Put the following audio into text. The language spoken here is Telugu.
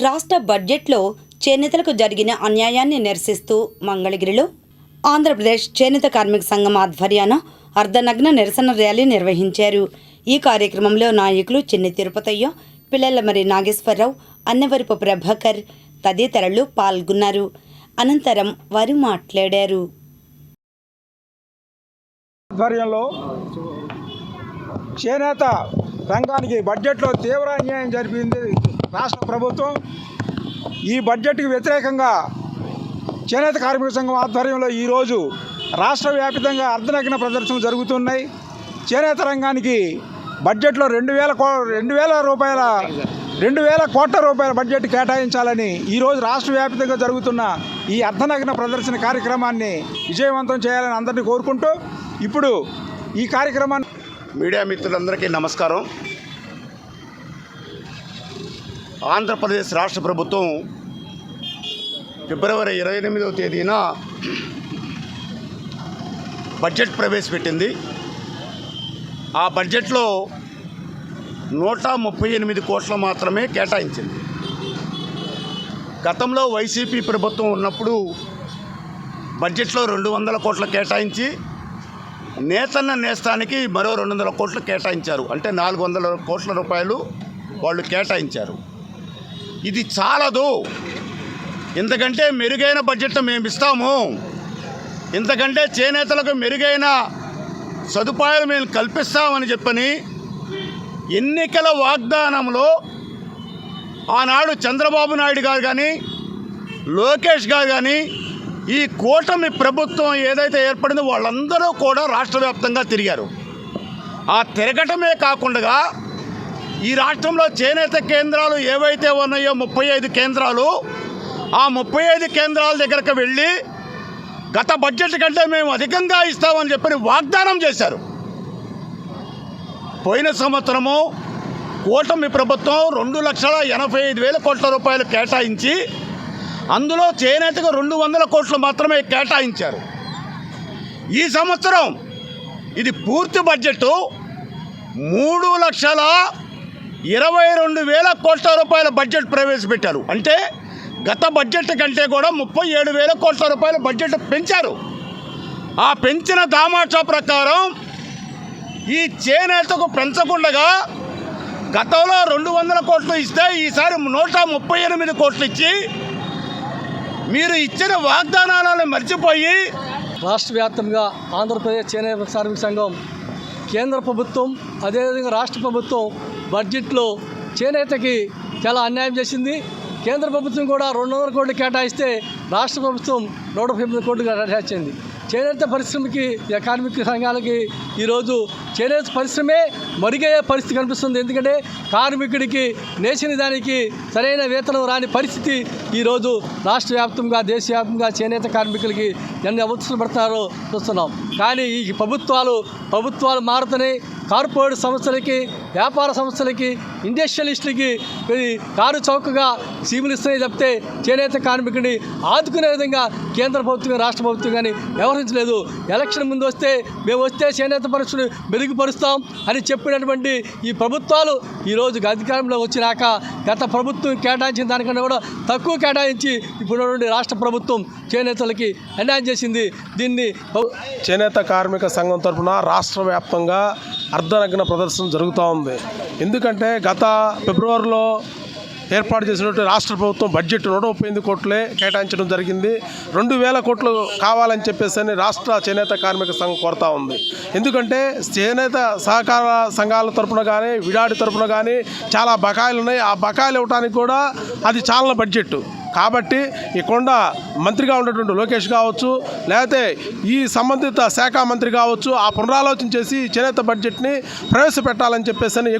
రాష్ట్ర బడ్జెట్లో చేనేతలకు జరిగిన అన్యాయాన్ని నిరసిస్తూ మంగళగిరిలో ఆంధ్రప్రదేశ్ చేనేత కార్మిక సంఘం ఆధ్వర్యాన అర్ధనగ్న నిరసన ర్యాలీ నిర్వహించారు. ఈ కార్యక్రమంలో నాయకులు చిన్ని తిరుపతయ్య, పిల్లలమరి నాగేశ్వరరావు, అన్నవరపు ప్రభాకర్ తదితరులు పాల్గొన్నారు. అనంతరం వారు మాట్లాడారు. ఆధ్వర్యంలో చేనేత రంగానికి బడ్జెట్లో తీవ్ర అన్యాయం జరిపింది రాష్ట్ర ప్రభుత్వం. ఈ బడ్జెట్కి వ్యతిరేకంగా చేనేత కార్మిక సంఘం ఆధ్వర్యంలో ఈరోజు రాష్ట్ర వ్యాప్తంగా అర్ధనగ్న ప్రదర్శనలు జరుగుతున్నాయి. చేనేత రంగానికి బడ్జెట్లో 2,000 కోట్ల రూపాయల బడ్జెట్ కేటాయించాలని ఈరోజు రాష్ట్ర వ్యాప్తంగా జరుగుతున్న ఈ అర్ధనగ్న ప్రదర్శన కార్యక్రమాన్ని విజయవంతం చేయాలని అందరినీ కోరుకుంటూ ఇప్పుడు ఈ కార్యక్రమాన్ని మీడియా మిత్రులందరికీ నమస్కారం. ఆంధ్రప్రదేశ్ రాష్ట్ర ప్రభుత్వం ఫిబ్రవరి 28వ తేదీన బడ్జెట్ ప్రవేశపెట్టింది. ఆ బడ్జెట్లో 138 కోట్లు మాత్రమే కేటాయించింది. గతంలో వైసీపీ ప్రభుత్వం ఉన్నప్పుడు బడ్జెట్లో 200 కోట్లు కేటాయించి నేతన్న నేస్తానికి మరో 200 కోట్లు కేటాయించారు. అంటే 400 కోట్ల రూపాయలు వాళ్ళు కేటాయించారు. ఇది చాలదు, ఇంతకంటే మెరుగైన బడ్జెట్ మేము ఇస్తాము, ఇంతకంటే చేనేతలకు మెరుగైన సదుపాయాలు మేము కల్పిస్తామని చెప్పని ఎన్నికల వాగ్దానంలో ఆనాడు చంద్రబాబు నాయుడు గారు కానీ లోకేష్ గారు కానీ ఈ కూటమి ప్రభుత్వం ఏదైతే ఏర్పడిందో వాళ్ళందరూ కూడా రాష్ట్ర వ్యాప్తంగా తిరిగారు. ఆ తిరగటమే కాకుండా ఈ రాష్ట్రంలో చేనేత కేంద్రాలు ఏవైతే ఉన్నాయో 35 కేంద్రాలు, ఆ 35 కేంద్రాల దగ్గరకు వెళ్ళి గత బడ్జెట్ కంటే మేము అధికంగా ఇస్తామని చెప్పి వాగ్దానం చేశారు. పోయిన సంవత్సరము కూటమి ప్రభుత్వం 2,85,000 కోట్ల రూపాయలు కేటాయించి అందులో చేనేతకు 200 కోట్లు మాత్రమే కేటాయించారు. ఈ సంవత్సరం ఇది పూర్తి బడ్జెట్ 3,22,000 కోట్ల రూపాయల బడ్జెట్ ప్రవేశపెట్టారు. అంటే గత బడ్జెట్ కంటే కూడా 37,000 కోట్ల రూపాయల బడ్జెట్ పెంచారు. ఆ పెంచిన దామాషా ప్రకారం ఈ చేనేతకు పెంచకుండా గతంలో 200 కోట్లు ఇస్తే ఈసారి 138 కోట్లు ఇచ్చి మీరు ఇచ్చిన వాగ్దానాలను మర్చిపోయి రాష్ట్ర వ్యాప్తంగా ఆంధ్రప్రదేశ్ చేనేత కార్మిక సంఘం కేంద్ర ప్రభుత్వం అదేవిధంగా రాష్ట్ర ప్రభుత్వం బడ్జెట్లో చేనేతకి చాలా అన్యాయం చేసింది. కేంద్ర ప్రభుత్వం కూడా 200 కోట్లు కేటాయిస్తే రాష్ట్ర ప్రభుత్వం 138 కోట్లు కేటాయించింది. చేనేత పరిశ్రమకి కార్మిక సంఘాలకి ఈరోజు చేనేత పరిశ్రమే మరుగయ్యే పరిస్థితి కనిపిస్తుంది. ఎందుకంటే కార్మికుడికి నేసిన దానికి సరైన వేతనం రాని పరిస్థితి ఈరోజు రాష్ట్ర వ్యాప్తంగా దేశవ్యాప్తంగా చేనేత కార్మికులకి ఎన్ని అవసరం పడుతున్నారో చూస్తున్నాం. కానీ ఈ ప్రభుత్వాలు మారుతున్నాయి. కార్పొరేట్ సంస్థలకి, వ్యాపార సంస్థలకి, ఇండస్ట్రియలిస్టులకి కారు చౌకగా సీములు ఇస్తున్నాయి తప్పితే చేనేత కార్మికుడిని ఆదుకునే విధంగా కేంద్ర ప్రభుత్వం రాష్ట్ర ప్రభుత్వం కానీ వ్యవహరించలేదు. ఎలక్షన్ ముందు మేము వస్తే చేనేత పరిస్థితిని మెరుగుపరుస్తాం అని చెప్పినటువంటి ఈ ప్రభుత్వాలు ఈరోజు అధికారంలో వచ్చినాక గత ప్రభుత్వం కేటాయించిన దానికన్నా కూడా తక్కువ కేటాయించి ఇప్పుడు రాష్ట్ర ప్రభుత్వం చేనేతలకి అన్యాయం చేసింది. దీన్ని చేనేత కార్మిక సంఘం తరఫున రాష్ట్ర వ్యాప్తంగా అర్ధనగ్న ప్రదర్శన జరుగుతూ ఉంది. ఎందుకంటే గత ఫిబ్రవరిలో ఏర్పాటు చేసినటువంటి రాష్ట్ర ప్రభుత్వం బడ్జెట్ 138 కోట్లే కేటాయించడం జరిగింది. 2,000 కోట్లు కావాలని చెప్పేసి రాష్ట్ర చేనేత కార్మిక సంఘం కోరుతూ ఉంది. ఎందుకంటే చేనేత సహకార సంఘాల తరఫున కానీ విడాడి తరఫున కానీ చాలా బకాయిలు ఉన్నాయి. ఆ బకాయిలు ఇవ్వడానికి కూడా అది చాలా బడ్జెట్. కాబట్టి ఇక్కడ మంత్రిగా ఉన్నటువంటి లోకేష్ కావచ్చు, లేకపోతే ఈ సంబంధిత శాఖ మంత్రి కావచ్చు, ఆ పునరాలోచన చేసి చేనేత బడ్జెట్ని ప్రవేశపెట్టాలని చెప్పేసి